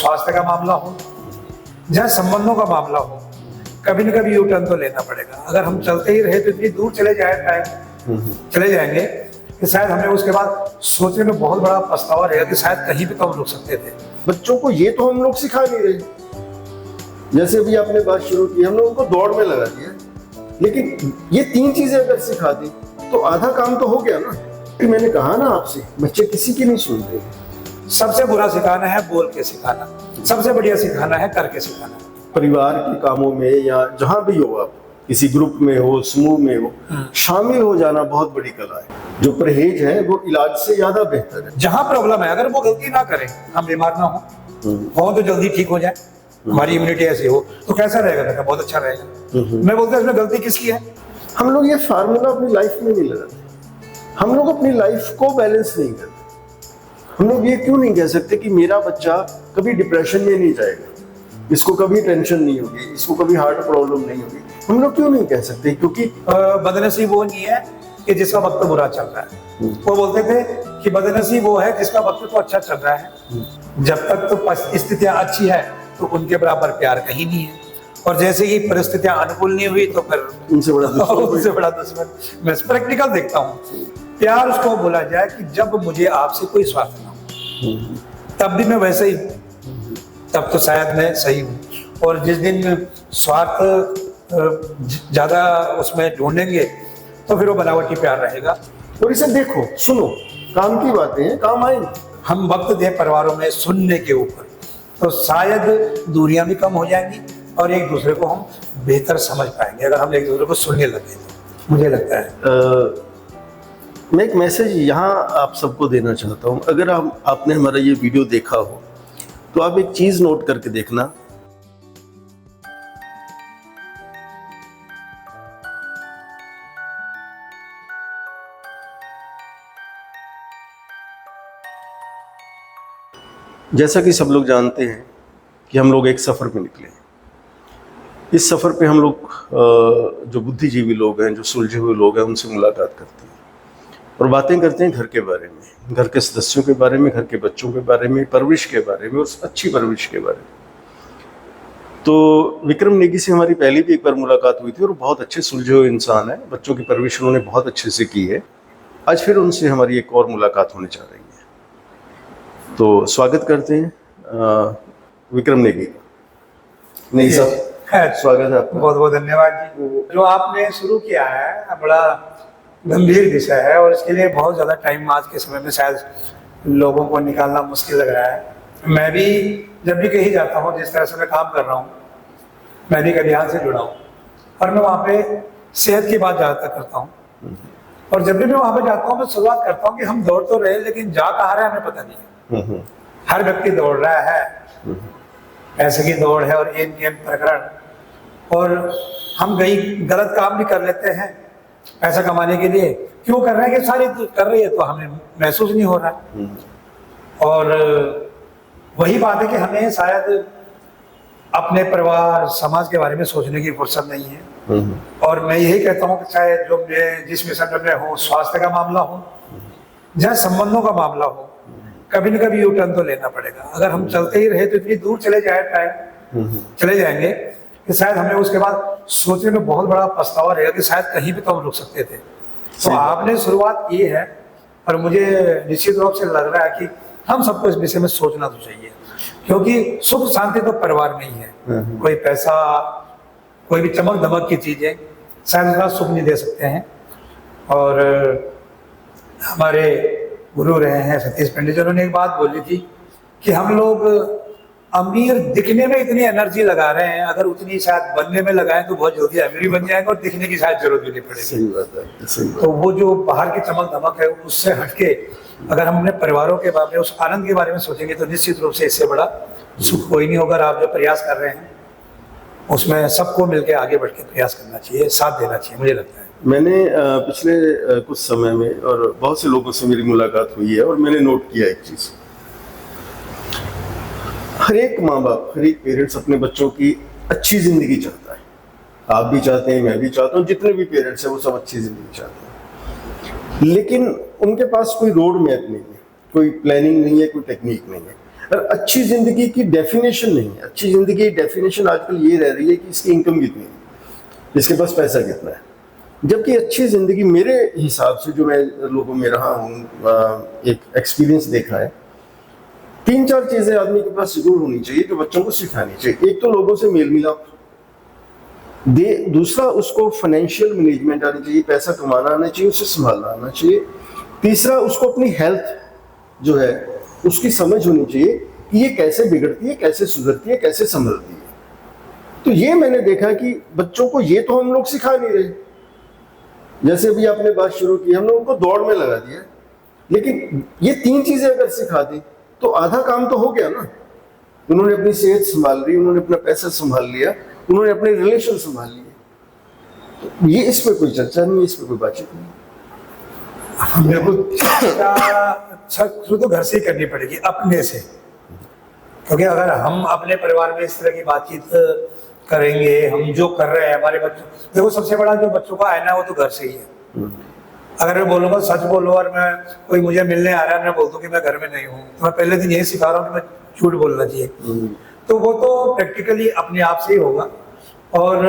स्वास्थ्य का मामला हो, जहाँ संबंधों का मामला हो, कभी न कभी यू टर्न तो लेना पड़ेगा। अगर हम चलते ही रहे तो इतनी दूर चले जाएंगे कि शायद हमें उसके बाद सोचने में बहुत बड़ा पछतावा रहेगा कि शायद कहीं भी तो हम रुक सकते थे। बच्चों को ये तो हम लोग सिखा नहीं रहे। जैसे अभी आपने बात शुरू की, हम लोग उनको दौड़ में लगा दिया, लेकिन ये 3 चीजें अगर सिखा दी तो आधा काम तो हो गया ना। कि मैंने कहा ना आपसे, बच्चे किसी की नहीं सुनते। सबसे बुरा सिखाना है बोल के सिखाना, सबसे बढ़िया सिखाना है करके सिखाना। परिवार के कामों में या जहां भी हो, आप किसी ग्रुप में हो, समूह में हो, शामिल हो जाना बहुत बड़ी कला है। जो परहेज है वो इलाज से ज्यादा बेहतर है। जहां प्रॉब्लम है, अगर वो गलती ना करें, हम बीमार ना हो तो जल्दी ठीक हो जाए, हमारी इम्यूनिटी ऐसी हो तो कैसा रहेगा बेटा? बहुत अच्छा रहेगा। मैं बोलता हूँ इसमें गलती किसकी है? हम लोग ये फार्मूला अपनी लाइफ में नहीं लगाते। हम लोग अपनी लाइफ को बैलेंस नहीं करते। हम लोग ये क्यों नहीं कह सकते कि मेरा बच्चा कभी डिप्रेशन में नहीं जाएगा, इसको कभी टेंशन नहीं होगी, इसको कभी हार्ट प्रॉब्लम नहीं होगी? हम लोग क्यों नहीं कह सकते? क्योंकि बदनसीब वो नहीं है कि जिसका वक्त बुरा चल रहा है। वो बोलते थे कि बदनसीब वो है जिसका वक्त तो अच्छा चल रहा है। जब तक तो स्थितियां अच्छी है तो उनके बराबर प्यार कहीं नहीं है, और जैसे ही परिस्थितियां अनुकूल नहीं हुई तो फिर उनसे बड़ा दुश्मन। मैं प्रैक्टिकल देखता हूँ। प्यार उसको बोला जाए कि जब मुझे आपसे कोई स्वार्थ ना हो, तब भी मैं वैसे ही, तब तो शायद मैं सही हूँ। और जिस दिन स्वार्थ ज्यादा उसमें ढूंढेंगे तो फिर वो बनावटी प्यार रहेगा। और इसे देखो, सुनो, काम की बातें हैं, काम आएंगे। हम वक्त दें परिवारों में सुनने के ऊपर, तो शायद दूरियां भी कम हो जाएंगी और एक दूसरे को हम बेहतर समझ पाएंगे, अगर हम एक दूसरे को सुनने लगे तो। मुझे लगता है मैं एक मैसेज यहाँ आप सबको देना चाहता हूँ। अगर आपने हमारा ये वीडियो देखा हो तो आप एक चीज नोट करके देखना। जैसा कि सब लोग जानते हैं कि हम लोग एक सफ़र पे निकले। इस सफ़र पे हम लोग जो बुद्धिजीवी लोग हैं, जो सुलझे हुए लोग हैं, उनसे मुलाकात करते हैं और बातें करते हैं घर के बारे में, घर के सदस्यों के बारे में, घर के बच्चों के बारे में, परवरिश के बारे में और अच्छी परवरिश के बारे में। तो विक्रम नेगी से हमारी पहले भी एक बार मुलाकात हुई थी और बहुत अच्छे सुलझे हुए इंसान है। बच्चों की परवरिश उन्होंने बहुत अच्छे से की है। आज फिर उनसे हमारी एक और मुलाकात होने जा रही है। तो स्वागत करते हैं विक्रम नेगी का। नेगी साहब, स्वागत है आपका। बहुत बहुत धन्यवाद जी। जो आपने शुरू किया है बड़ा गंभीर विषय है और इसके लिए बहुत ज़्यादा टाइम आज के समय में शायद लोगों को निकालना मुश्किल लग रहा है। मैं भी जब भी कहीं जाता हूँ, जिस तरह से मैं काम कर रहा हूँ, मैं भी एक अभियान से जुड़ा हूँ और मैं वहाँ पे सेहत की बात ज़्यादातर करता हूँ। और जब भी मैं वहाँ पे जाता हूँ मैं शुरुआत करता हूँ कि हम दौड़ तो रहे, लेकिन जा कहाँ रहे हमें पता नहीं है। हर व्यक्ति दौड़ रहा है, पैसे की दौड़ है और ये नियम प्रकरण, और हम कई गलत काम भी कर लेते हैं पैसा कमाने के लिए। क्यों कर रहे हैं कि सारी कर रही है तो हमें महसूस नहीं हो रहा। और वही बात है कि हमें शायद अपने परिवार समाज के बारे में सोचने की फुर्सत नहीं है। और मैं यही कहता हूँ कि चाहे जो मैं जिस मिशन में हूँ, स्वास्थ्य का मामला हो, जहाँ संबंधों का मामला हो, कभी न कभी यू टर्न तो लेना पड़ेगा। अगर हम चलते ही रहे तो इतनी दूर चले जाएंगे कि शायद हमें उसके बाद सोचने में बहुत बड़ा पछतावा रहेगा कि शायद कहीं भी तो हम रुक सकते थे। तो आपने शुरुआत की है और मुझे निश्चित रूप से लग रहा है कि हम सबको इस विषय में सोचना तो चाहिए, क्योंकि सुख शांति तो परिवार में ही है। कोई पैसा, कोई भी चमक दमक की चीजें शायद उसका सुख नहीं दे सकते हैं। और हमारे गुरु रहे हैं सतीश पंडित जी, उन्होंने एक बात बोली थी कि हम लोग अमीर दिखने में इतनी एनर्जी लगा रहे हैं, अगर उतनी शायद बनने में लगाएं तो बहुत जल्दी अमीर बन जाएंगे और दिखने की शायद जरूरत भी नहीं पड़ेगी। सही बात है, सही बात। तो वो जो बाहर की चमक धमक है उससे हटके अगर हम अपने परिवारों के बारे में, उस आनंद के बारे में सोचेंगे तो निश्चित रूप से इससे बड़ा सुख कोई नहीं होगा। आप जो प्रयास कर रहे हैं उसमें सबको मिलकर आगे बढ़ के प्रयास करना चाहिए, साथ देना चाहिए, मुझे लगता है। मैंने पिछले कुछ समय में और बहुत से लोगों से मेरी मुलाकात हुई है और मैंने नोट किया एक चीज। हर एक माँ बाप, हर एक पेरेंट्स अपने बच्चों की अच्छी जिंदगी चाहता है। आप भी चाहते हैं, मैं भी चाहता हूँ, जितने भी पेरेंट्स हैं वो सब अच्छी जिंदगी चाहते हैं। लेकिन उनके पास कोई रोड मैप नहीं है, कोई प्लानिंग नहीं है, कोई टेक्निक नहीं है। और अच्छी जिंदगी की डेफिनेशन नहीं है। अच्छी जिंदगी की डेफिनेशन आजकल ये रह रही है कि इसकी इनकम कितनी है, इसके पास पैसा कितना है। जबकि अच्छी जिंदगी मेरे हिसाब से, जो मैं लोगों में रहा हूँ, एक एक्सपीरियंस देखा है, 3-4 चीजें आदमी के पास जरूर होनी चाहिए जो बच्चों को सिखानी चाहिए। एक तो लोगों से मेल मिलाप, दूसरा उसको फाइनेंशियल मैनेजमेंट आनी चाहिए, पैसा कमाना आना चाहिए, उसे संभालना आना चाहिए। तीसरा, उसको अपनी हेल्थ जो है उसकी समझ होनी चाहिए कि ये कैसे बिगड़ती है, कैसे सुधरती है, कैसे संभलती है। तो ये मैंने देखा कि बच्चों को ये तो हम लोग सिखा नहीं रहे। जैसे अभी आपने बात शुरू की, हम लोग उनको दौड़ में लगा दिया, लेकिन ये 3 चीजें अगर सिखा दी तो आधा काम तो हो गया ना। उन्होंने अपनी सेहत संभाल ली, उन्होंने अपना पैसा संभाल लिया, उन्होंने अपने रिलेशन संभाल लिए। तो ये इस पे कोई चर्चा नहीं है, इस पे कोई बातचीत नहीं। बिल्कुल। अच्छा शुरू तो घर से ही करनी पड़ेगी, अपने से। क्योंकि अगर हम अपने परिवार में इस तरह की बातचीत करेंगे, हम जो कर रहे हैं हमारे बच्चों, देखो सबसे बड़ा जो बच्चों का आईना है वो तो घर से ही है। अगर मैं बोलूंगा सच बोलो और मैं कोई मुझे मिलने आ रहा है, मैं बोल दूं कि मैं घर में नहीं हूँ, तो मैं पहले दिन यही सिखा रहा हूँ कि मैं झूठ बोलना चाहिए। तो वो तो प्रैक्टिकली अपने आप से ही होगा। और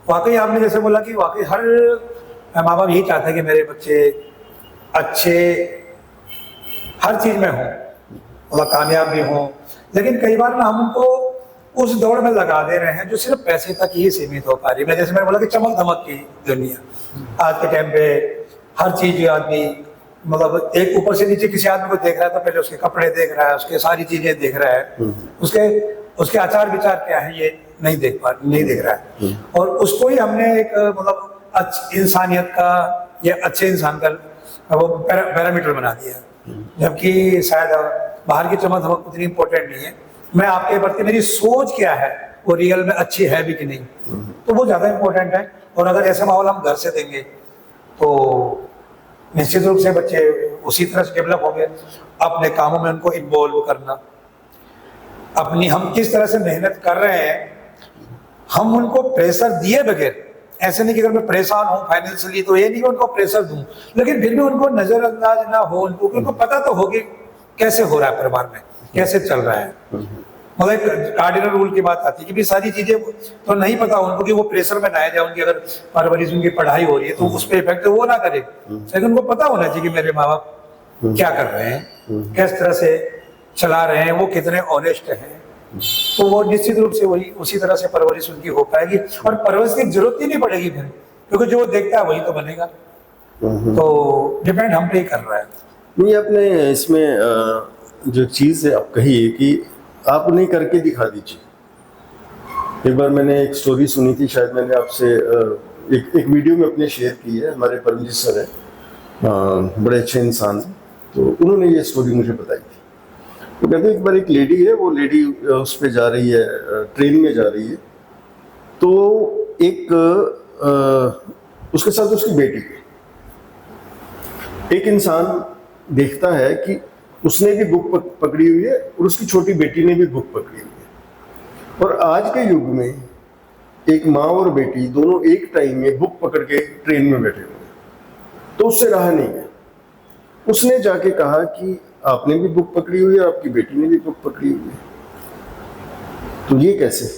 वाकई आपने जैसे बोला कि वाकई हर माँ बाप यही चाहते हैं कि मेरे बच्चे अच्छे हर चीज में हों और कामयाब भी हों। लेकिन कई बार ना हम उनको उस दौड़ में लगा दे रहे हैं जो सिर्फ पैसे तक ही सीमित हो पा रही है। जैसे मैंने बोला कि चमक धमक की दुनिया आज के टाइम पे, हर चीज आदमी मतलब एक ऊपर से नीचे किसी आदमी को देख रहा है तो पहले उसके कपड़े देख रहा है, उसके सारी चीजें देख रहा है, उसके आचार विचार क्या है ये नहीं देख रहा है। और उसको ही हमने एक मतलब इंसानियत का या अच्छे इंसान का वो पैरामीटर बना दिया, जबकि शायद बाहर की चमक धमक उतनी इंपॉर्टेंट नहीं है। मैं आपके प्रति मेरी सोच क्या है वो रियल में अच्छी है भी कि नहीं, तो वो ज्यादा इंपॉर्टेंट है। और अगर ऐसा माहौल हम घर से देंगे तो निश्चित रूप से बच्चे उसी तरह से डेवलप होंगे। अपने कामों में उनको इन्वॉल्व करना, अपनी हम किस तरह से मेहनत कर रहे हैं, हम उनको प्रेशर दिए बगैर, ऐसे नहीं कि अगर मैं परेशान हूँ फाइनेंशियली तो ये नहीं कि उनको प्रेशर दूं, लेकिन फिर भी उनको नजरअंदाज ना हो, उनको पता तो होगी कैसे हो रहा है परिवार में, कैसे चल रहा है। मतलब एक कार्डिनल रूल की बात आती है कि भी सारी चीजें तो नहीं पता उनको कि वो प्रेशर में ना आ जाए। उनकी अगर परवरिश उनकी पढ़ाई हो रही है तो उस पर इफेक्ट वो ना करे, लेकिन उनको पता होना चाहिए कि मेरे माँ बाप क्या कर रहे हैं, किस तरह से चला रहे हैं, वो कितने ऑनेस्ट हैं। तो वो निश्चित रूप से वही उसी तरह से परवरिश उनकी हो पाएगी और परवरिश की जरूरत ही नहीं पड़ेगी फिर, क्योंकि जो देखता है वही तो बनेगा। तो डिपेंड हम पे ही कर रहा है। नहीं, आपने इसमें जो चीज़ है आप कही कि आप नहीं करके दिखा दीजिए। एक बार मैंने एक स्टोरी सुनी थी, शायद मैंने आपसे एक वीडियो में अपने शेयर की है। हमारे परमजीत सर है, बड़े अच्छे इंसान हैं, तो उन्होंने ये स्टोरी मुझे बताई थी। तो कहते हैं एक बार एक लेडी है, वो लेडी उस पर जा रही है, ट्रेन में जा रही है, तो एक उसके साथ उसकी बेटी है। एक इंसान देखता है कि उसने भी बुक पकड़ी हुई है और उसकी छोटी बेटी ने भी बुक पकड़ी हुई है, और आज के युग में एक माँ और बेटी दोनों एक टाइम में बुक पकड़ के ट्रेन में बैठे हुए हैं, तो उससे रहा नहीं है। उसने जाके कहा कि आपने भी बुक पकड़ी हुई है, आपकी बेटी ने भी बुक पकड़ी हुई है, तो ये कैसे?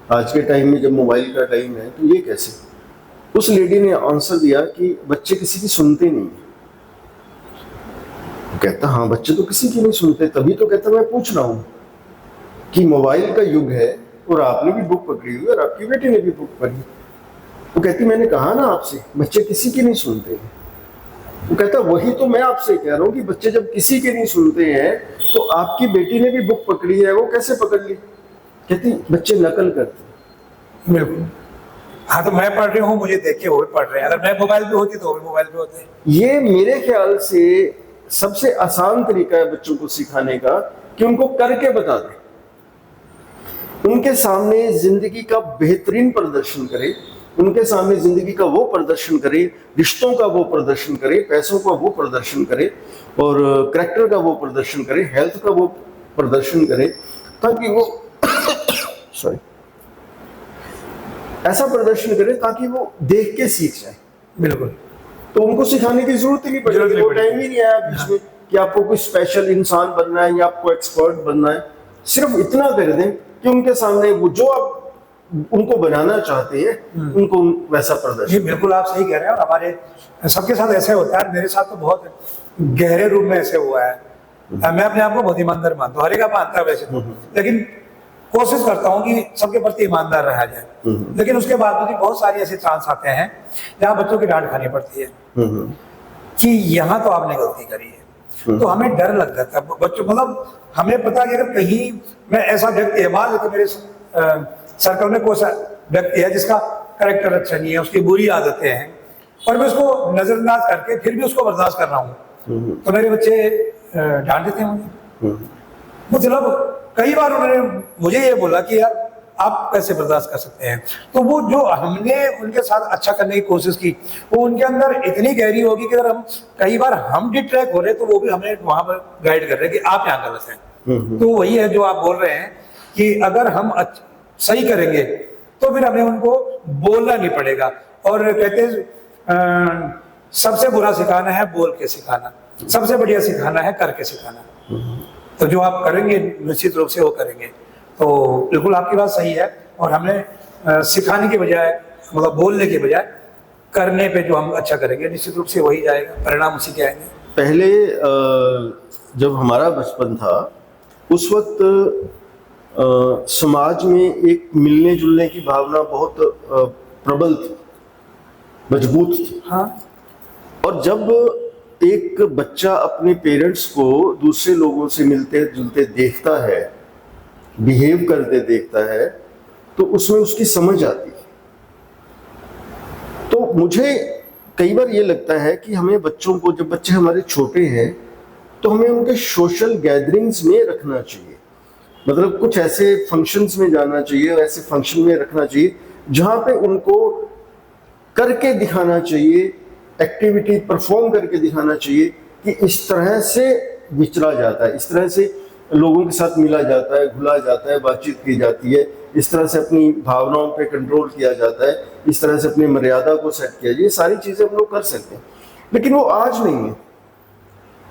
आज के टाइम में जब मोबाइल का टाइम है तो ये कैसे? उस लेडी ने आंसर दिया कि बच्चे किसी की सुनते नहीं है। कहता हाँ, बच्चे तो किसी की नहीं सुनते, तभी तो कहता मैं पूछ रहा हूँ कि मोबाइल का युग है और आपने भी बुक पकड़ी हुई है और आपकी बेटी ने भी बुक पकड़ी। वो कहती मैंने कहा ना आपसे, बच्चे किसी की नहीं सुनते हैं। वो कहता वही तो मैं आपसे कह रहा हूँ कि बच्चे जब किसी के नहीं सुनते हैं तो आपकी बेटी ने भी बुक पकड़ी है, वो कैसे पकड़ ली? कहती बच्चे नकल करते। बिल्कुल, हाँ, तो मैं पढ़ रही हूँ, मुझे देख के वो भी पढ़ रहे हैं। अगर मैं मोबाइल पे होती तो वो भी मोबाइल पे होते। ये मेरे ख्याल से सबसे आसान तरीका है बच्चों को सिखाने का कि उनको करके बता दें, उनके सामने जिंदगी का बेहतरीन प्रदर्शन करे, उनके सामने जिंदगी का वो प्रदर्शन करे, रिश्तों का वो प्रदर्शन करे, पैसों का वो प्रदर्शन करे, और करैक्टर का वो प्रदर्शन करे, हेल्थ का वो प्रदर्शन करे, ताकि वो सॉरी ऐसा प्रदर्शन करे ताकि वो देख के सीख जाए। बिल्कुल, तो उनको सिखाने की जरूरत ही नहीं पड़ेगी। वो टाइम ही नहीं आया बीच में कि आपको कोई स्पेशल इंसान बनना है या आपको एक्सपर्ट बनना है, सिर्फ इतना कर दें कि उनके सामने वो जो आप उनको बनाना चाहते हैं उनको वैसा प्रदर्शन। जी बिल्कुल आप सही कह रहे हैं, और हमारे सबके साथ ऐसे होता है, मेरे साथ तो बहुत गहरे रूप में ऐसे हुआ है। मैं अपने आप को बहुत ईमानदार मानता हूँ, हर एक का मानता है वैसे तो, लेकिन कोशिश करता हूँ कि सबके प्रति ईमानदार रहा जाए। लेकिन उसके बाद भी बहुत सारी ऐसे चांस आते हैं जहाँ बच्चों की डांट खानी पड़ती है कि यहाँ तो आपने गलती करी है, तो हमें डर लग जाता है बच्चों, मतलब हमें पता कि अगर कहीं मैं ऐसा व्यक्ति है, मान लेते मेरे सर्कल में कोई सा व्यक्ति है जिसका कैरेक्टर अच्छा नहीं है, उसकी बुरी आदतें हैं, और मैं उसको नजरअंदाज करके फिर भी उसको बर्दाश्त कर रहा हूँ, तो मेरे बच्चे डांट देते हैं मुझे। मतलब कई बार उन्होंने मुझे ये बोला कि यार आप कैसे बर्दाश्त कर सकते हैं, तो वो जो हमने उनके साथ अच्छा करने की कोशिश की वो उनके अंदर इतनी गहरी होगी कि अगर हम कई बार हम डिट्रैक्ट हो रहे तो वो भी हमें वहां पर गाइड कर रहे हैं कि आप यहाँ गलत हैं। तो वही है जो आप बोल रहे हैं कि अगर हम सही करेंगे तो फिर हमें उनको बोलना नहीं पड़ेगा, और कहते हैं सबसे बुरा सिखाना है बोल के सिखाना, सबसे बढ़िया सिखाना है करके सिखाना। तो जो आप करेंगे निश्चित रूप से वो करेंगे। तो बिल्कुल आपकी बात सही है, और हमें सिखाने के बजाय, मतलब बोलने के बजाय करने पे जो हम अच्छा करेंगे निश्चित रूप से वही जाएगा, परिणाम उसी के आएंगे। पहले जब हमारा बचपन था उस वक्त समाज में एक मिलने जुलने की भावना बहुत प्रबल थी, मजबूत थी। हाँ। और जब एक बच्चा अपने पेरेंट्स को दूसरे लोगों से मिलते जुलते देखता है, बिहेव करते देखता है, तो उसमें उसकी समझ आती है। तो मुझे कई बार ये लगता है कि हमें बच्चों को, जब बच्चे हमारे छोटे हैं, तो हमें उनके सोशल गैदरिंग्स में रखना चाहिए, मतलब कुछ ऐसे फंक्शंस में जाना चाहिए, ऐसे फंक्शन में रखना चाहिए जहाँ पे उनको करके दिखाना चाहिए, एक्टिविटी परफॉर्म करके दिखाना चाहिए कि इस तरह से विचरा जाता है, इस तरह से लोगों के साथ मिला जाता है, घुला जाता है, बातचीत की जाती है, इस तरह से अपनी भावनाओं पे कंट्रोल किया जाता है, इस तरह से अपनी मर्यादा को सेट किया जाए। ये सारी चीज़ें हम लोग कर सकते हैं, लेकिन वो आज नहीं है।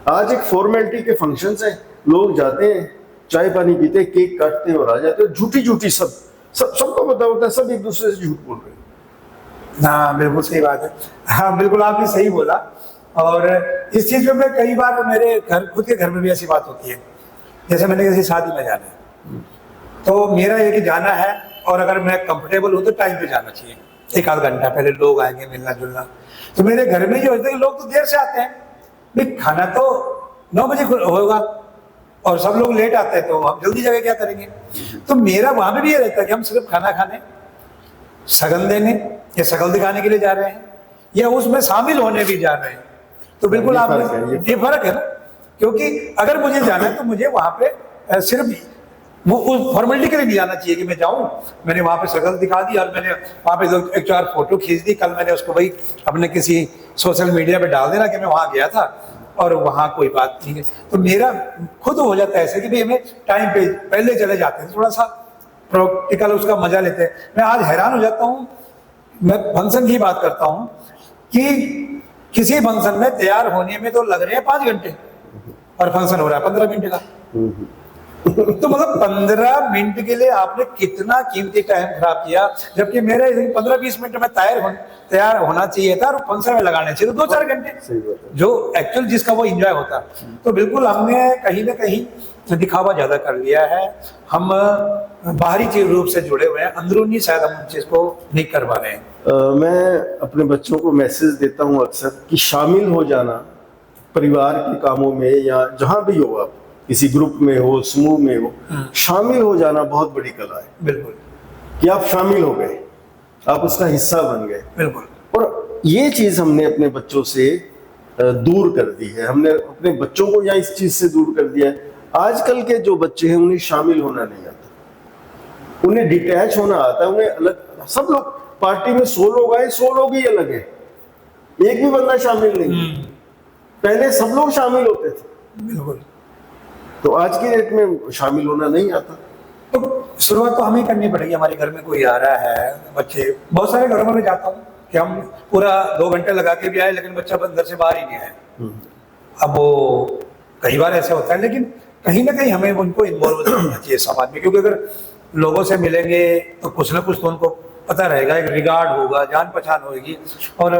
आज एक फॉर्मेलिटी के फंक्शंस हैं, लोग जाते हैं, चाय पानी पीते, केक काटते हैं और आ जाते हैं, झूठी झूठी सबको पता होता है, सब एक दूसरे से झूठ बोल रहे हैं। हाँ बिल्कुल सही बात है। हाँ बिल्कुल आपने सही बोला, और इस चीज में मैं कई बार मेरे घर, खुद के घर में भी ऐसी बात होती है, जैसे मैंने किसी शादी में जाना है तो मेरा ये कि जाना है, और अगर मैं कंफर्टेबल हूँ तो टाइम पे जाना चाहिए, एक आध घंटा पहले लोग आएंगे मिलना जुलना। तो मेरे घर में ये होता है कि लोग तो देर से आते हैं, भाई खाना तो 9 बजे होगा और सब लोग लेट आते हैं, तो हम जल्दी जाके क्या करेंगे। तो मेरा वहां पे भी ये रहता है कि हम सिर्फ खाना खाने, शगन देने या शक्ल दिखाने के लिए जा रहे हैं, या उसमें शामिल होने भी जा रहे हैं। तो बिल्कुल आप, ये फर्क है ना, क्योंकि अगर मुझे जाना है तो मुझे वहां पे सिर्फ वो उस फॉर्मेलिटी के लिए नहीं जाना चाहिए कि मैं जाऊं, मैंने वहां पे शक्ल दिखा दी और मैंने वहां पे 1-4 फोटो खींच दी, कल मैंने उसको वही अपने किसी सोशल मीडिया पे डाल देना कि मैं वहां गया था और वहां कोई बात नहीं है। तो मेरा खुद हो जाता है ऐसे कि भाई हमें टाइम पे पहले चले जाते हैं, थोड़ा सा प्रैक्टिकल उसका मजा लेते हैं। मैं आज हैरान हो जाता हूँ, मैं फंक्शन की बात करता हूँ कि किसी फंक्शन में तैयार होने में तो लग रहे हैं 5 घंटे और फंक्शन हो रहा है 15 मिनट का। तो मतलब 15 मिनट के लिए आपने कितना कीमती टाइम खराब किया, जबकि मेरे 15-20 मिनट में तैयार होना चाहिए था और फंक्शन में लगाने चाहिए तो 2-4 घंटे, जो एक्चुअल जिसका वो एंजॉय होता। तो बिल्कुल हमने कहीं ना कहीं दिखावा ज्यादा कर लिया है, हम बाहरी रूप से जुड़े हुए हैं, अंदरूनी शायद हम चीज को नहीं कर पा रहे हैं। मैं अपने बच्चों को मैसेज देता हूँ अक्सर कि शामिल हो जाना परिवार के कामों में, या जहाँ भी हो, आप किसी ग्रुप में हो, समूह में हो, शामिल हो जाना बहुत बड़ी कला है। बिल्कुल, कि आप शामिल हो गए, आप उसका हिस्सा बन गए। बिल्कुल। और ये चीज हमने अपने बच्चों से दूर कर दी है, हमने अपने बच्चों को या इस चीज से दूर कर दिया है। आजकल के जो बच्चे हैं उन्हें शामिल होना नहीं आता, उन्हें डिटैच होना आता है, उन्हें अलग। सब लोग पार्टी में 100 लोग आए, 100 लोग ही अलग है, एक भी बंदा शामिल नहीं। पहले सब लोग शामिल होते थे, बिल्कुल। तो आज की डेट में शामिल होना नहीं आता। तो शुरुआत तो हमें करनी पड़ेगी। हमारे घर में कोई आ रहा है, बच्चे, बहुत सारे घरों में मैं जाता हूँ कि हम पूरा 2 घंटे लगा के भी आए लेकिन बच्चा घर से बाहर ही नहीं आया। अब वो कई बार ऐसा होता है, लेकिन कहीं ना कहीं हमें उनको इन्वॉल्व करना चाहिए समाज में, क्योंकि अगर लोगों से मिलेंगे तो कुछ ना कुछ तो उनको पता रहेगा, एक रिगार्ड होगा, जान पहचान होगी। और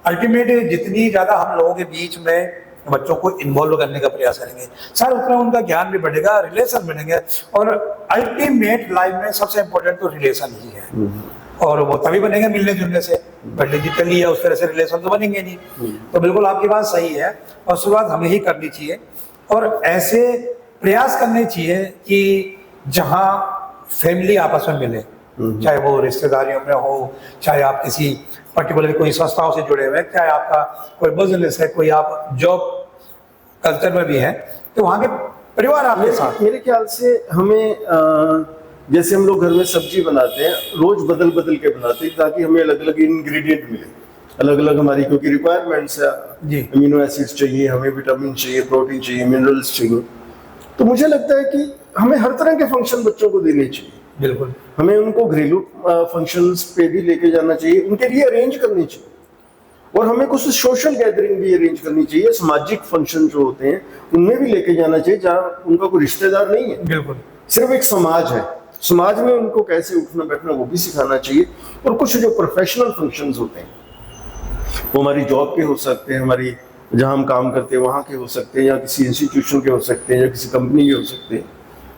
अल्टीमेट जितनी ज़्यादा हम लोगों के बीच में बच्चों को इन्वॉल्व करने का प्रयास करेंगे, सर उतना उनका ज्ञान भी बढ़ेगा, रिलेशन बनेंगे। और अल्टीमेट लाइफ में सबसे इम्पोर्टेंट तो रिलेशन ही है, और वो तभी बनेंगे मिलने जुलने से, बट डिजिटली या उस तरह से रिलेशन तो बनेंगे नहीं। तो बिल्कुल आपकी बात सही है, और शुरुआत हमें ही करनी चाहिए, और ऐसे प्रयास करने चाहिए कि जहाँ फैमिली आपस में मिले, चाहे वो रिश्तेदारियों में हो, चाहे आप किसी पर्टिकुलर कोई संस्थाओं से जुड़े हुए हैं, चाहे आपका कोई बिजनेस है, कोई आप जॉब कल्चर में भी है, तो वहाँ के परिवार आपके साथ। मेरे ख्याल से हमें जैसे हम लोग घर में सब्जी बनाते हैं, रोज बदल बदल के बनाते हैं, ताकि हमें अलग अलग इंग्रेडिएंट मिले, अलग अलग हमारी क्योंकि रिक्वायरमेंट्स है, अमीनो एसिड्स चाहिए, हमें विटामिन चाहिए, प्रोटीन चाहिए, मिनरल्स चाहिए। तो मुझे लगता है कि हमें हर तरह के फंक्शन बच्चों को देने चाहिए। बिल्कुल, हमें उनको घरेलू फंक्शंस पे भी लेके जाना चाहिए, उनके लिए अरेंज करनी चाहिए, और हमें कुछ सोशल गैदरिंग भी अरेंज करनी चाहिए, सामाजिक फंक्शन जो होते हैं उनमें भी लेके जाना चाहिए, जहाँ उनका कोई रिश्तेदार नहीं है, बिल्कुल सिर्फ एक समाज है। समाज में उनको कैसे उठना बैठना वो भी सिखाना चाहिए। और कुछ जो प्रोफेशनल फंक्शंस होते हैं, वो हमारी जॉब के हो सकते हैं, हमारी जहाँ हम काम करते हैं वहाँ के हो सकते हैं, या किसी इंस्टीट्यूशन के हो सकते हैं, या किसी कंपनी के हो सकते हैं,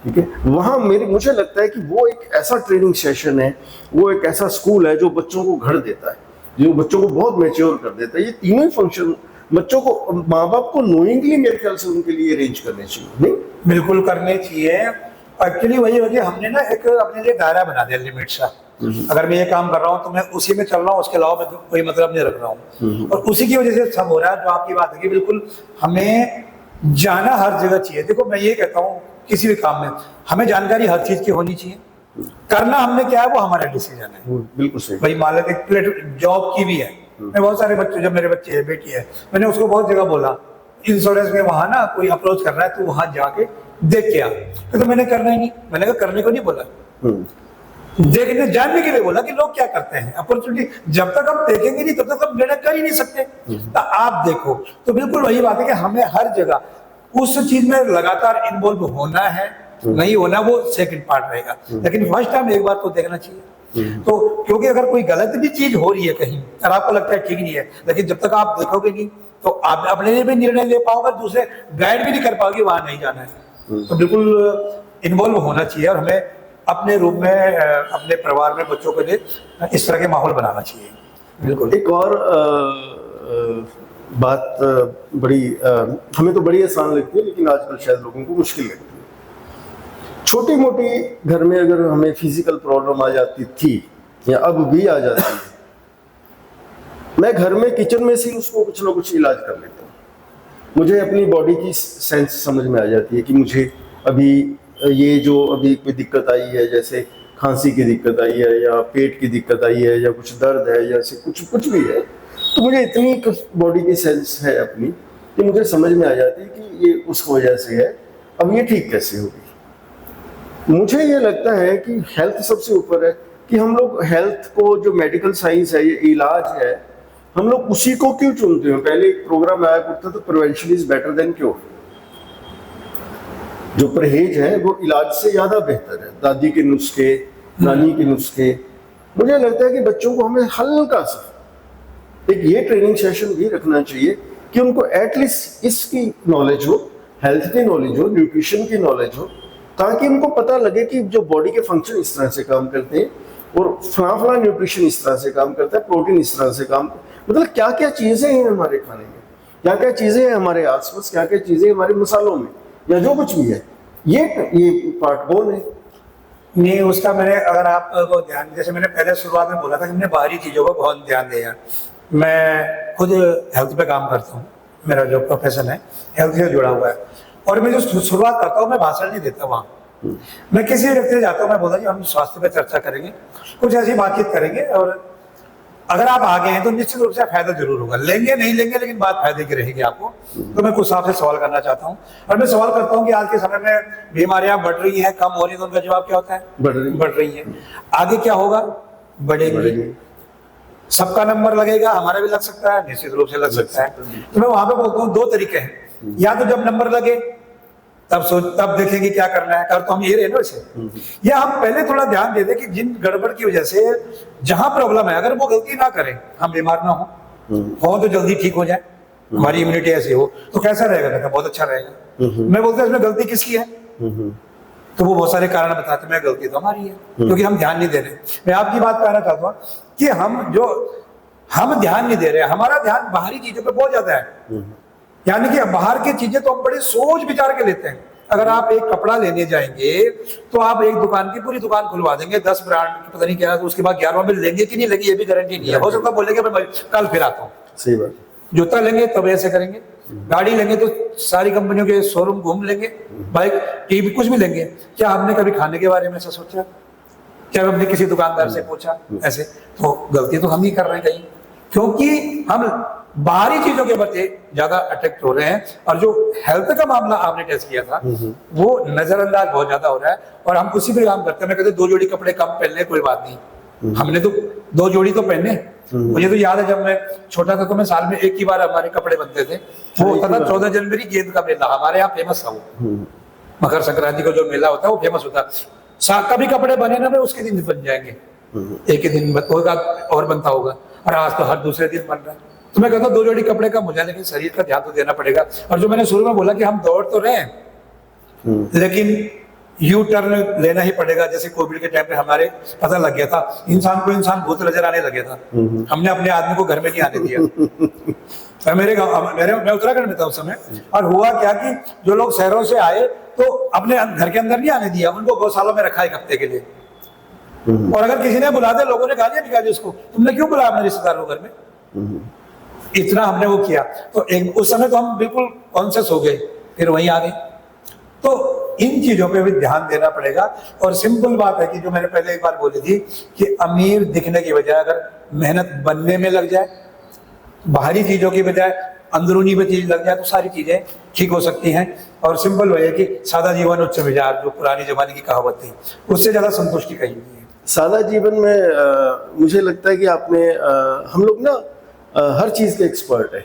ठीक है। वहाँ मुझे लगता है कि वो एक ऐसा ट्रेनिंग सेशन है, वो एक ऐसा स्कूल है जो बच्चों को घर देता है, जो बच्चों को बहुत मैच्योर कर देता है। ये तीनों ही फंक्शन बच्चों को, माँ बाप को नोइंगली मेरे ख्याल से उनके लिए अरेंज करने चाहिए। नहीं, बिल्कुल करने चाहिए। एक्चुअली वही वजह हमने ना एक अपने लिए दायरा बना दिया, लिमिट सा। अगर मैं ये काम कर रहा हूँ तो मैं उसी में चल रहा हूँ, उसके अलावा मैं तो कोई मतलब नहीं रख रहा हूँ, और उसी की वजह से सब हो रहा है। जो आपकी बात है कि बिल्कुल हमें जाना हर जगह चाहिए। देखो मैं ये कहता हूँ, किसी भी काम में हमें जानकारी हर चीज की होनी चाहिए, करना हमने क्या है वो हमारा डिसीजन है। बिल्कुल सही। भाई मान लेते प्लेट जॉब की भी है, मैं बहुत सारे बच्चे, जब मेरे बच्चे है, बेटी है, मैंने उसको बहुत जगह बोला इंश्योरेंस में वहां ना कोई अप्रोच कर रहा है तो वहां जाके देख के आ, तो मैंने करना ही नहीं। मैंने कहा करने को नहीं बोला, देखने जानने के लिए बोला कि लोग क्या करते हैं। अपॉर्चुनिटी जब तक हम देखेंगे नहीं तब तक हम निर्णय कर ही नहीं सकते। तो आप देखो, तो बिल्कुल वही बात है कि हमें हर जगह उस चीज में लगातार इन्वॉल्व होना है, नहीं होना वो सेकंड पार्ट रहेगा, लेकिन फर्स्ट टाइम एक बार तो देखना चाहिए। तो क्योंकि अगर कोई गलत भी चीज हो रही है कहीं और आपको लगता है ठीक नहीं है, लेकिन जब तक आप देखोगे नहीं तो आप अपने लिए भी निर्णय ले पाओगे, दूसरे गाइड भी नहीं कर पाओगे वहां नहीं जाना है। तो बिल्कुल इन्वॉल्व होना चाहिए, और हमें अपने रूम में, अपने परिवार में बच्चों के लिए इस तरह के माहौल बनाना चाहिए। बिल्कुल। एक और बात बड़ी हमें तो बड़ी आसान लगती है, लेकिन आजकल शायद लोगों को मुश्किल लगती है। छोटी मोटी घर में अगर हमें फिजिकल प्रॉब्लम आ जाती थी या अब भी आ जाती है, मैं घर में किचन में से उसको कुछ ना कुछ इलाज कर लेता हूँ। मुझे अपनी बॉडी की सेंस समझ में आ जाती है कि मुझे अभी ये जो अभी कोई दिक्कत आई है, जैसे खांसी की दिक्कत आई है, या पेट की दिक्कत आई है, या कुछ दर्द है, या कुछ भी है, तो मुझे इतनी बॉडी की सेंस है अपनी कि मुझे समझ में आ जाती है कि ये उस वजह से है, अब ये ठीक कैसे होगी। मुझे ये लगता है कि हेल्थ सबसे ऊपर है, कि हम लोग हेल्थ को, जो मेडिकल साइंस है, ये इलाज है, हम लोग उसी को क्यों चुनते हैं। पहले एक प्रोग्राम आया करता था, prevention is better than cure. जो परहेज है वो इलाज से ज्यादा बेहतर है। दादी के नुस्खे, नानी के नुस्खे। मुझे लगता है कि बच्चों को हमें हल्का सा एक ये ट्रेनिंग सेशन भी रखना चाहिए कि उनको एटलीस्ट इसकी नॉलेज हो, हेल्थ की नॉलेज हो, न्यूट्रिशन की नॉलेज हो, ताकि उनको पता लगे कि जो बॉडी के फंक्शन इस तरह से काम करते हैं, और फला न्यूट्रिशन इस तरह से काम करता है, प्रोटीन इस तरह से काम, मतलब क्या क्या चीजें हैं हमारे खाने में, क्या क्या चीजें हैं हमारे आसपास, क्या क्या चीजें हमारे मसालों में, या जो कुछ भी है, ये पार्ट बोन है। नहीं, उसका मैंने, अगर आपको ध्यान, जैसे मैंने पहले शुरुआत में बोला था कि हमने बाहरी चीज़ों को बहुत ध्यान दिया। मैं खुद हेल्थ पे काम करता हूँ, मेरा जो प्रोफेशन है हेल्थ से जुड़ा हुआ है, और मैं जो शुरुआत करता हूँ, मैं भाषण नहीं देता वहाँ। मैं किसी व्यक्ति से जाता हूँ, मैं बोलता हूँ हम स्वास्थ्य पे चर्चा करेंगे, कुछ ऐसी बातचीत करेंगे, और अगर आप आगे हैं तो निश्चित रूप से फायदा जरूर होगा। लेंगे नहीं लेंगे, लेकिन बात फायदे की रहेगी आपको। तो मैं कुछ आपसे सवाल करना चाहता हूँ, और मैं सवाल करता हूँ कि आज के समय में बीमारियां बढ़ रही हैं, कम हो रही है, तो उनका जवाब क्या होता है? बढ़ रही है। आगे क्या होगा? बढ़ेगी। सबका नंबर लगेगा, हमारा भी लग सकता है, निश्चित रूप से लग सकता है। तो मैं वहां पे बोलता हूँ दो तरीके हैं, या तो जब नंबर लगे तब देखेंगे क्या करना है, कर तो हम ये रहे ना वैसे। या हम पहले थोड़ा ध्यान दे दें कि जिन गड़बड़ की वजह से जहां प्रॉब्लम है, अगर वो गलती ना करें, हम बीमार ना हो तो जल्दी ठीक हो जाए, हमारी इम्यूनिटी ऐसी हो, तो कैसा रहेगा? कहता बहुत अच्छा रहेगा। मैं बोलता हूँ इसमें गलती किसकी है, तो वो बहुत सारे कारण बताते हैं, गलती तो हमारी है क्योंकि हम ध्यान नहीं दे रहे। मैं आपकी बात कहना चाहता हूँ कि हम ध्यान नहीं दे रहे, हमारा ध्यान बाहरी चीजों पे बहुत ज्यादा है। यानी कि बाहर की चीजें तो हम बड़े सोच विचार के लेते हैं। अगर आप एक कपड़ा लेने जाएंगे तो आप एक दुकान की पूरी दुकान खुलवा देंगे, 10 ब्रांड की पता नहीं क्या, तो उसके बाद 11वां में लेंगे कि नहीं लेंगे ये भी गारंटी नहीं है। हो सकता है बोलेंगे मैं कल फिर आता हूँ। सही बात। जूता लेंगे तब ऐसे करेंगे, गाड़ी लेंगे तो सारी कंपनियों के शोरूम घूम लेंगे, बाइक टीवी कुछ भी लेंगे। क्या हमने कभी खाने के बारे में ऐसा सोचा? क्या हमने किसी दुकानदार से पूछा? ऐसे तो गलती तो हम ही कर रहे हैं कहीं, क्योंकि हम बाहरी चीजों के प्रति ज्यादा अट्रैक्ट हो रहे हैं। और जो हेल्थ का मामला आपने टेस्ट किया था वो नजरअंदाज बहुत ज्यादा हो रहा है और हम उसी पे काम करते हैं। मैं कहते 2 जोड़ी कपड़े कम पहन ले कोई बात नहीं, हमने तो 2 जोड़ी तो पहने। मुझे तो याद है जब मैं छोटा था तो मैं साल में एक ही बार हमारे कपड़े बनते थे, वो होता था 14 जनवरी गेंद का मेला, हमारे यहाँ फेमस था वो। मकर संक्रांति का जो मेला होता है वो फेमस होता है। कभी कपड़े बने ना, मैं उसके दिन बन जाएंगे, एक ही दिन होगा और बनता होगा, और आज तो हर दूसरे दिन बन रहा है। तो मैं कहता हूँ 2 जोड़ी कपड़े का मुझे, लेकिन शरीर का ध्यान तो देना पड़ेगा। और जो मैंने शुरू में बोला कि हम दौड़ तो रहे हैं लेकिन यू टर्न लेना ही पड़ेगा। जैसे कोविड के टाइम पे हमारे पता लग गया था, इंसान को इंसान भूत नजर आने लगे था, हमने अपने आदमी को घर में नहीं आने दिया। मैं उत्तराखंड में था उस समय, और हुआ क्या कि जो लोग शहरों से आए तो अपने घर के अंदर नहीं आने दिया, उनको गौशालों में रखा 1 हफ्ते के लिए। और अगर किसी ने बुला दे, लोगों ने गालियां निकाली उसको, तुमने क्यों बुलाया अपने रिश्तेदारों को घर में? इतना हमने वो किया। तो उस समय तो हम बिल्कुल कॉन्शियस हो गए, फिर वहीं आ गए। तो इन चीजों पे भी ध्यान देना पड़ेगा। और सिंपल बात है कि जो मैंने पहले एक बार बोली थी कि अमीर दिखने की बजाय अगर मेहनत बनने में लग जाए, बाहरी चीजों की बजाय अंदरूनी में चीज लग जाए, तो सारी चीजें ठीक हो सकती हैं। और सिंपल वही है कि सादा जीवन उच्च विचार, जो पुरानी जमाने की कहावत थी, उससे ज्यादा संतुष्टि कहीं नहीं है। सादा जीवन में मुझे लगता है कि आपने हम लोग ना हर चीज़ के एक्सपर्ट है।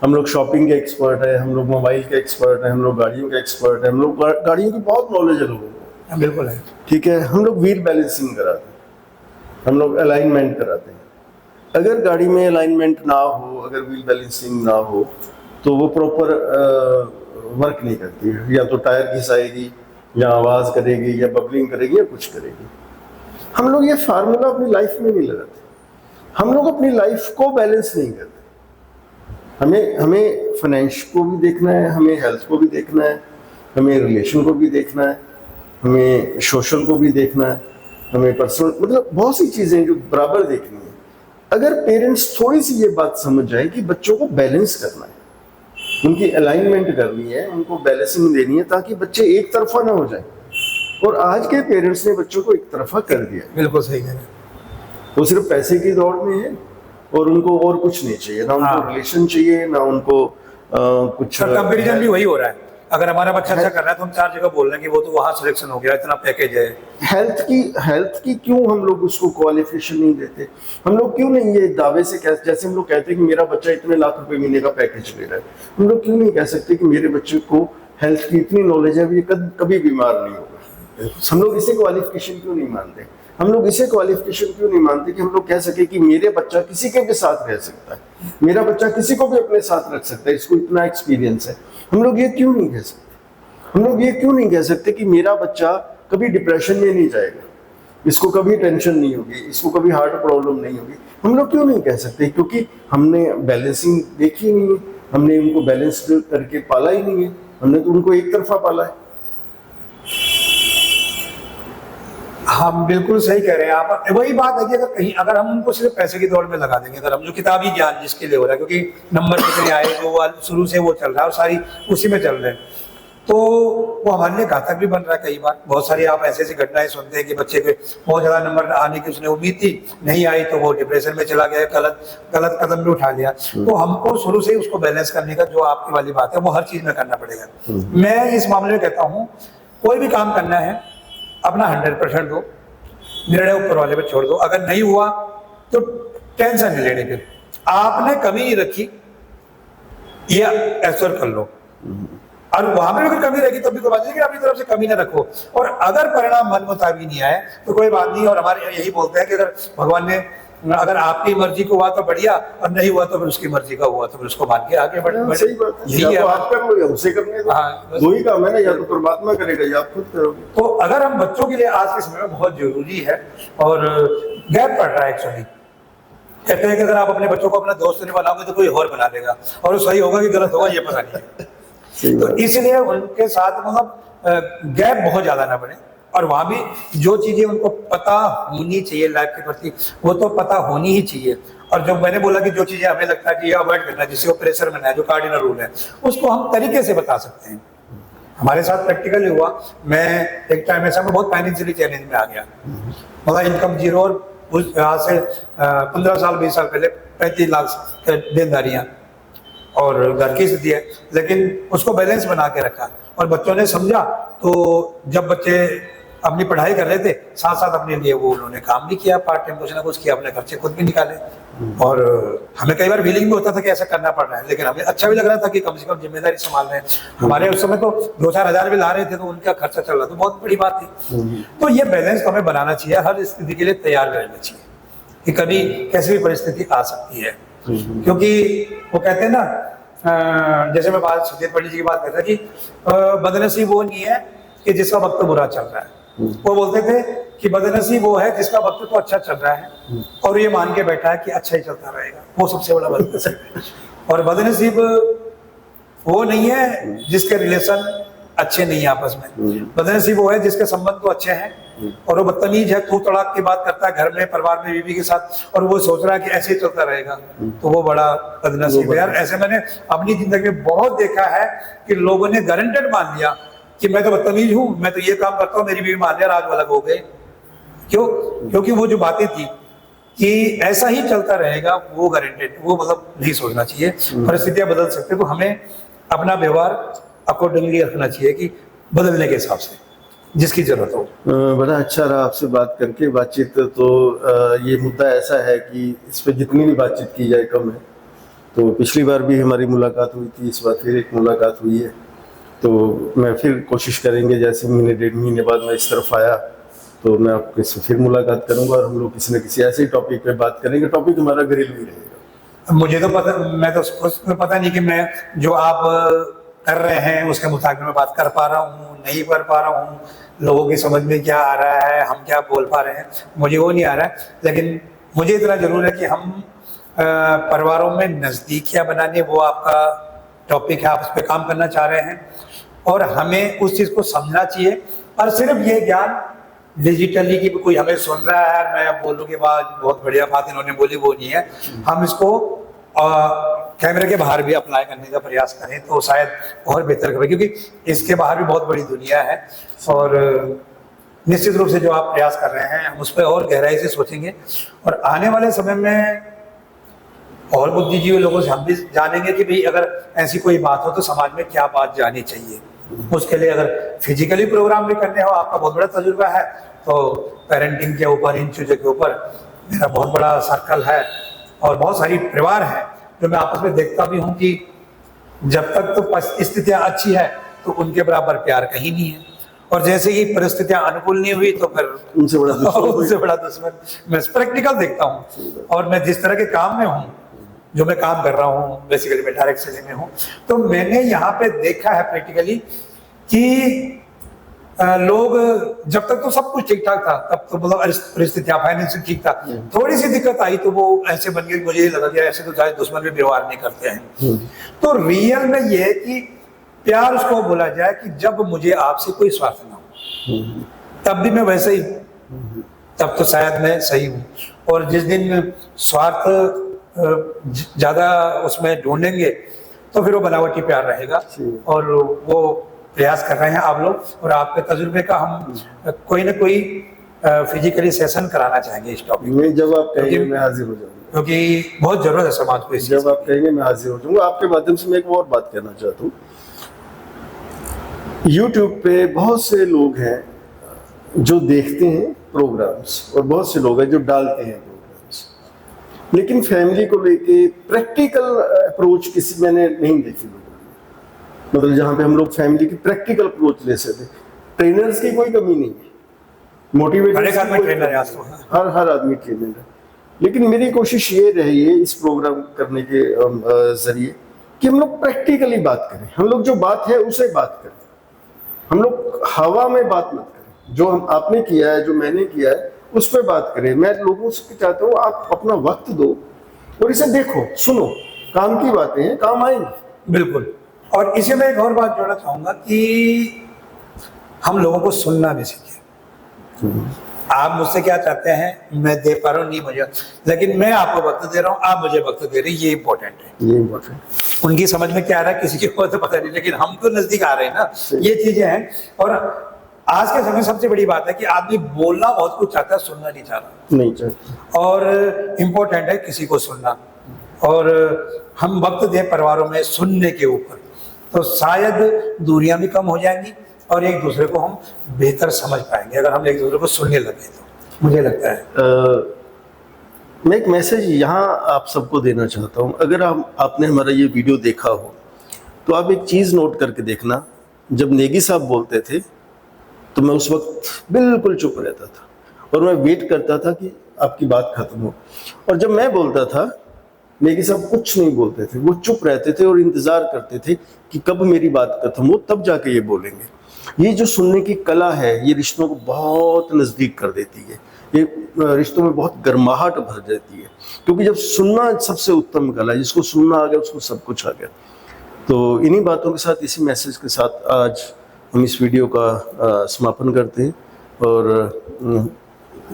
हम लोग शॉपिंग के एक्सपर्ट है, हम लोग मोबाइल के एक्सपर्ट है, हम लोग गाड़ियों के एक्सपर्ट है, हम लोग गाड़ियों की बहुत नॉलेज है लोगों को। बिल्कुल है। ठीक है, हम लोग व्हील बैलेंसिंग कराते हैं, हम लोग अलाइनमेंट कराते हैं। अगर गाड़ी में अलाइनमेंट ना हो, अगर व्हील बैलेंसिंग ना हो, तो वो प्रॉपर वर्क नहीं करती है। या तो टायर घिसाएगी, या आवाज़ करेगी, या बबलिंग करेगी, या कुछ करेगी। हम लोग ये फार्मूला अपनी लाइफ में नहीं लगाते। हम लोग अपनी लाइफ को बैलेंस नहीं करते। हमें फाइनेंस को भी देखना है, हमें हेल्थ को भी देखना है, हमें रिलेशन को भी देखना है, हमें सोशल को भी देखना है, हमें पर्सनल, मतलब बहुत सी चीज़ें जो बराबर देखनी है। अगर पेरेंट्स थोड़ी सी ये बात समझ जाए कि बच्चों को बैलेंस करना है, उनकी अलाइनमेंट करनी है, उनको बैलेंसिंग देनी है, ताकि बच्चे एक तरफा ना हो जाए। और आज के पेरेंट्स ने बच्चों को एक तरफा कर दिया। बिल्कुल सही कह रहे हैं। वो सिर्फ पैसे की दौड़ में है और उनको और कुछ नहीं चाहिए, ना उनको रिलेशन चाहिए, ना उनको कुछ। कंपैरिजन भी वही हो रहा है। अगर हमारा बच्चा अच्छा कर रहा है तो हम 4 जगह बोल रहे हैं कि वो तो वहाँ सिलेक्शन हो गया, इतना पैकेज है। हेल्थ की क्यों हम लोग उसको क्वालिफिकेशन नहीं देते? हम लोग क्यों नहीं ये दावे से जैसे हम लोग कहते हैं कि मेरा बच्चा इतने लाख रुपए महीने का पैकेज ले रहा है, हम लोग क्यों नहीं कह सकते कि मेरे बच्चे को हेल्थ की इतनी नॉलेज है, ये कभी बीमार नहीं होगा? हम लोग इसे क्वालिफिकेशन क्यों नहीं मानते? हम लोग इसे क्वालिफिकेशन क्यों नहीं मानते कि हम लोग कह सके कि मेरे बच्चा किसी के भी साथ रह सकता है, मेरा बच्चा किसी को भी अपने साथ रख सकता है, इसको इतना एक्सपीरियंस है। हम लोग ये क्यों नहीं कह सकते? हम लोग ये क्यों नहीं कह सकते कि मेरा बच्चा कभी डिप्रेशन में नहीं जाएगा, इसको कभी टेंशन नहीं होगी, इसको कभी हार्ट प्रॉब्लम नहीं होगी? हम लोग क्यों नहीं कह सकते? क्योंकि हमने बैलेंसिंग देखी नहीं है, हमने उनको बैलेंस करके पाला ही नहीं है, हमने तो उनको एक तरफा पाला है। हम बिल्कुल सही कह रहे हैं आप। वही बात है कि अगर हम उनको सिर्फ पैसे की दौड़ में लगा देंगे, अगर हम जो किताबी ज्ञान जिसके लिए हो रहा है, क्योंकि नंबर कितने आए जो शुरू से वो चल रहा है और सारी उसी में चल रहे हैं, तो वो हमारे लिए घातक भी बन रहा है। कई बार बहुत सारी आप ऐसी ऐसी घटनाएं सुनते हैं कि बच्चे के बहुत ज्यादा नंबर आने की उसने उम्मीद थी, नहीं आई तो वो डिप्रेशन में चला गया, गलत कदम भी उठा लिया। तो हमको शुरू से ही उसको बैलेंस करने का, जो आपकी वाली बात है, वो हर चीज में करना पड़ेगा। मैं इस मामले में कहता हूँ कोई भी काम करना है अपना 100% दो, निर्णय ऊपर वाले पे छोड़ दो। अगर नहीं हुआ तो टेंशन नहीं लेने, फिर आपने कमी नहीं रखी, ये ऐश्वर्य कर लो। और वहां पे भी अगर कमी रहेगी तो भी कोई बात नहीं, लेकिन अपनी तरफ से कमी ना रखो। और अगर परिणाम मन मुताबिक नहीं आए तो कोई बात नहीं, और हमारे यही बोलते हैं कि अगर भगवान ने, अगर आपकी मर्जी को हुआ तो बढ़िया, और नहीं हुआ तो फिर उसकी मर्जी का हुआ तो फिर उसको मान के आगे बढ़े। सही बात है, यही या है। तो आप कर लो या उसे करने दो। हाँ, बस। दो ही काम है ना, या तो परमात्मा करेगा या आप खुद करोगे। तो अगर हम बच्चों के लिए आज के समय में बहुत जरूरी है, और गैप पड़ रहा है एक्चुअली। कहते हैं कि अगर आप अपने बच्चों को अपना दोस्त नहीं बनाओगे तो कोई और बना लेगा, और वो सही होगा कि गलत होगा ये पता नहीं है। सही तो बात। इसलिए उनके साथ मतलब गैप बहुत ज्यादा ना बने, और वहां भी जो चीजें उनको पता होनी चाहिए लाइफ के प्रति वो तो पता होनी ही चाहिए। और जो मैंने बोला कि जो चीजें हमें लगता है कि ये अवॉइड करना है, जिससे वो प्रेशर में है, जो कार्डिनल रूल है, उसको हम तरीके से बता सकते हैं। हमारे साथ प्रैक्टिकली हुआ। मैं एक टाइम ऐसा मैं बहुत फाइनेंशियली चैलेंज में आ गया, मतलब इनकम जीरो, और उस आज से 15 साल 20 साल पहले 35 लाख देनदारियां और घर की स्थिति है, लेकिन उसको बैलेंस बना के रखा। और बच्चों ने समझा, तो जब बच्चे अपनी पढ़ाई कर रहे थे साथ साथ अपने लिए वो उन्होंने काम भी किया, पार्ट टाइम कुछ ना कुछ किया, अपने खर्चे खुद भी निकाले। और हमें कई बार फीलिंग भी होता था कि ऐसा करना पड़ रहा है, लेकिन हमें अच्छा भी लग रहा था कि कम से कम जिम्मेदारी संभाल रहे हैं। हमारे उस समय तो 2-4 हजार भी ला रहे थे तो उनका खर्चा चल रहा था, बहुत बड़ी बात थी। तो ये बैलेंस हमें बनाना चाहिए, हर स्थिति के लिए तैयार रहना चाहिए कि कभी कैसी भी परिस्थिति आ सकती है। क्योंकि वो कहते हैं ना, जैसे मैं बात सुखदेव पंडित जी की बात करता कि बदनसीब वो नहीं है कि जिसका वक्त बुरा चल रहा है, वो बोलते थे कि बदनसीब वो है जिसका वक्त तो अच्छा चल रहा है और ये मान के बैठा है कि अच्छा ही चलता रहेगा, वो सबसे बड़ा बदनसीब है। और बदनसीब वो नहीं है जिसके रिलेशन अच्छे नहीं है आपस में, बदनसीब वो है जिसके संबंध तो अच्छे हैं और वो बदतमीज है, तू तड़ाक की बात करता है घर में, परिवार में, बीवी के साथ, और वो सोच रहा है कि ऐसे ही चलता रहेगा, तो वो बड़ा बदनसीब है। यार ऐसे मैंने अपनी जिंदगी में बहुत देखा है कि लोगों ने गारंटेड मान लिया कि मैं तो बदतमीज हूँ, मैं तो ये काम करता हूँ, मेरी बीवी मान लिया, राज अलग हो गए। क्यों? क्योंकि वो जो बातें थी कि ऐसा ही चलता रहेगा, वो गारंटेड, वो मतलब नहीं सोचना चाहिए। परिस्थितियां बदल सकते, तो हमें अपना व्यवहार अकॉर्डिंगली रखना चाहिए कि बदलने के हिसाब से जिसकी जरूरत हो। बड़ा अच्छा रहा आपसे बात करके। बातचीत तो ये मुद्दा ऐसा है कि इस पर जितनी भी बातचीत की जाए कम है। तो पिछली बार भी हमारी मुलाकात हुई थी, इस बार फिर एक मुलाकात हुई है, तो मैं फिर कोशिश करेंगे, जैसे महीने 1.5 महीने बाद मैं इस तरफ आया तो मैं आपके से फिर मुलाकात करूंगा और हम लोग किसी न किसी ऐसे टॉपिक पे बात करेंगे। टॉपिक हमारा घरेलू ही रहेगा। मुझे तो पता, मैं तो उसमें पता नहीं कि मैं जो आप कर रहे हैं उसके मुताबिक मैं बात कर पा रहा हूँ, नहीं कर पा रहा हूँ, लोगों की समझ में क्या आ रहा है, हम क्या बोल पा रहे हैं, मुझे वो नहीं आ रहा है। लेकिन मुझे इतना जरूर है कि हम परिवारों में नज़दीकियाँ बनाने, वो आपका टॉपिक है, आप उस पर काम करना चाह रहे हैं, और हमें उस चीज़ को समझना चाहिए। और सिर्फ ये ज्ञान डिजिटली की कोई हमें सुन रहा है, मैं बोलूँ के बाद बहुत बढ़िया बात इन्होंने बोली, वो नहीं है। हम इसको कैमरे के बाहर भी अप्लाई करने का प्रयास करें तो शायद और बेहतर करें, क्योंकि इसके बाहर भी बहुत बड़ी दुनिया है। और निश्चित रूप से जो आप प्रयास कर रहे हैं हम उस पर और गहराई से सोचेंगे, और आने वाले समय में और बुद्धिजीवी लोगों से हम भी जानेंगे कि भाई अगर ऐसी कोई बात हो तो समाज में क्या बात जानी चाहिए। उसके लिए अगर फिजिकली प्रोग्राम भी करने हो, आपका बहुत बड़ा तजुर्बा है, तो पेरेंटिंग के ऊपर, इन चीज़ों के ऊपर मेरा बहुत बड़ा सर्कल है और बहुत सारी परिवार हैं जो मैं आपस में देखता भी हूँ कि जब तक तो स्थितियाँ अच्छी है तो उनके बराबर प्यार कहीं नहीं है, और जैसे ही परिस्थितियाँ अनुकूल नहीं हुई तो फिर उनसे बड़ा दुश्मन। मैं प्रैक्टिकल देखता हूँ, और मैं जिस तरह के काम में हूँ, जो मैं काम कर रहा हूँ, बेसिकली मैं डायरेक्ट सेलिंग में हूँ, तो मैंने यहाँ पे देखा है प्रैक्टिकली कि लोग जब तक तो सब कुछ ठीक ठाक था, तब तो मतलब परिस्थितियाँ फाइनेंशियल ठीक था, थोड़ी सी दिक्कत आई तो वो ऐसे बन गई, मुझे ये लगा कि ऐसे तो शायद दुश्मन भी व्यवहार नहीं करते हैं। तो रियल में ये है कि प्यार उसको बोला जाए कि जब मुझे आपसे कोई स्वार्थ ना हो, तब भी मैं वैसे ही, तब तो शायद मैं सही हूँ। और जिस दिन स्वार्थ ज्यादा उसमें ढूंढेंगे तो फिर वो बनावटी प्यार रहेगा। और वो प्रयास कर रहे हैं आप लोग, और आपके तजुर्बे का हम कोई ना कोई फिजिकली सेशन कराना चाहेंगे इस टॉपिक में। जब आप कहेंगे मैं हाजिर हो जाऊंगा, क्योंकि बहुत जरूरत है समाज को। जब आप कहेंगे मैं हाजिर हो जाऊंगा। आपके माध्यम से मैं एक और बात कहना चाहता हूँ। YouTube पे बहुत से लोग हैं जो देखते हैं प्रोग्राम्स, और बहुत से लोग हैं जो डालते हैं प्रोग्राम्स, लेकिन फैमिली को लेके प्रैक्टिकल अप्रोच किसी मैंने नहीं देखी लोगों मतलब जहाँ पे हम लोग फैमिली की प्रैक्टिकल अप्रोच ले सकते। ट्रेनर्स की कोई कमी नहीं है, मोटिवेटर हर एक आदमी ट्रेनर है आज तो। हर आदमी ट्रेनर है। लेकिन मेरी कोशिश ये रही है इस प्रोग्राम करने के जरिए कि हम लोग प्रैक्टिकली बात करें, हम लोग जो बात है उसे बात करें, हम लोग हवा में बात मत करें। जो हम आपने किया है, जो मैंने किया है, उस पर बात करें। मैं लोगों से चाहता हूँ आप अपना वक्त दो और इसे देखो, सुनो, काम की बातें हैं, काम आएंगी। बिल्कुल। और इसी में एक और बात जोड़ना चाहूंगा कि हम लोगों को सुनना भी सीखें। आप मुझसे क्या चाहते हैं मैं दे पा रहा हूँ, नहीं मुझे, लेकिन मैं आपको वक्त दे रहा हूँ, आप मुझे वक्त दे रहे हैं, ये इंपॉर्टेंट है। ये इम्पोर्टेंट। उनकी समझ में क्या आ रहा है किसी को तो पता नहीं, लेकिन हम तो नजदीक आ रहे हैं ना, ये चीजें हैं। और आज के समय सबसे बड़ी बात है कि आदमी बोलना बहुत कुछ चाहता है, सुनना नहीं चाहता। नहीं चाहिए। और इम्पोर्टेंट है किसी को सुनना, और हम वक्त दें परिवारों में सुनने के ऊपर, तो शायद दूरियां भी कम हो जाएंगी और एक दूसरे को हम बेहतर समझ पाएंगे अगर हम एक दूसरे को सुनने लगे तो, मुझे लगता है। मैं एक मैसेज यहाँ आप सबको देना चाहता हूँ। अगर आपने हमारा ये वीडियो देखा हो तो आप एक चीज़ नोट करके देखना, जब नेगी साहब बोलते थे तो मैं उस वक्त बिल्कुल चुप रहता था और मैं वेट करता था कि आपकी बात खत्म हो। और जब मैं बोलता था नेगी साहब कुछ नहीं बोलते थे, वो चुप रहते थे और इंतज़ार करते थे कि कब मेरी बात खत्म हो, तब जाके ये बोलेंगे। ये जो सुनने की कला है, ये रिश्तों को बहुत नज़दीक कर देती है, ये रिश्तों में बहुत गर्माहट भर देती है। क्योंकि जब सुनना सबसे उत्तम कला है, जिसको सुनना आ गया उसको सब कुछ आ गया। तो इन्हीं बातों के साथ, इसी मैसेज के साथ आज हम इस वीडियो का समापन करते हैं और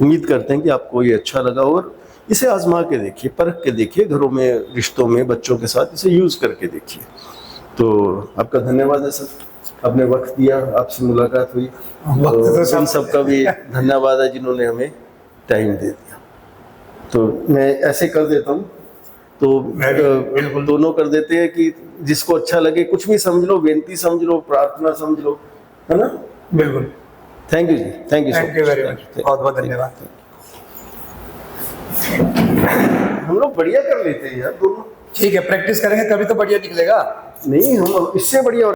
उम्मीद करते हैं कि आपको ये अच्छा लगा और इसे आजमा के देखिए, परख के देखिए, घरों में, रिश्तों में, बच्चों के साथ इसे यूज़ करके देखिए। तो आपका धन्यवाद है सर, आपने वक्त दिया, आपसे मुलाकात हुई। तो हम सबका भी धन्यवाद है जिन्होंने हमें टाइम दे दिया। तो मैं ऐसे कर देता हूँ, तो बिल्कुल दोनों कर देते हैं कि जिसको अच्छा लगे कुछ भी समझ लो, बेनती समझ लो, प्रार्थना समझ लो, है ना। बिल्कुल। थैंक यू जी, थैंक यू वेरी मच, बहुत बहुत धन्यवाद। हम लोग बढ़िया कर लेते हैं यार दोनों। ठीक है, प्रैक्टिस करेंगे तभी तो बढ़िया निकलेगा। नहीं, हम इससे बढ़िया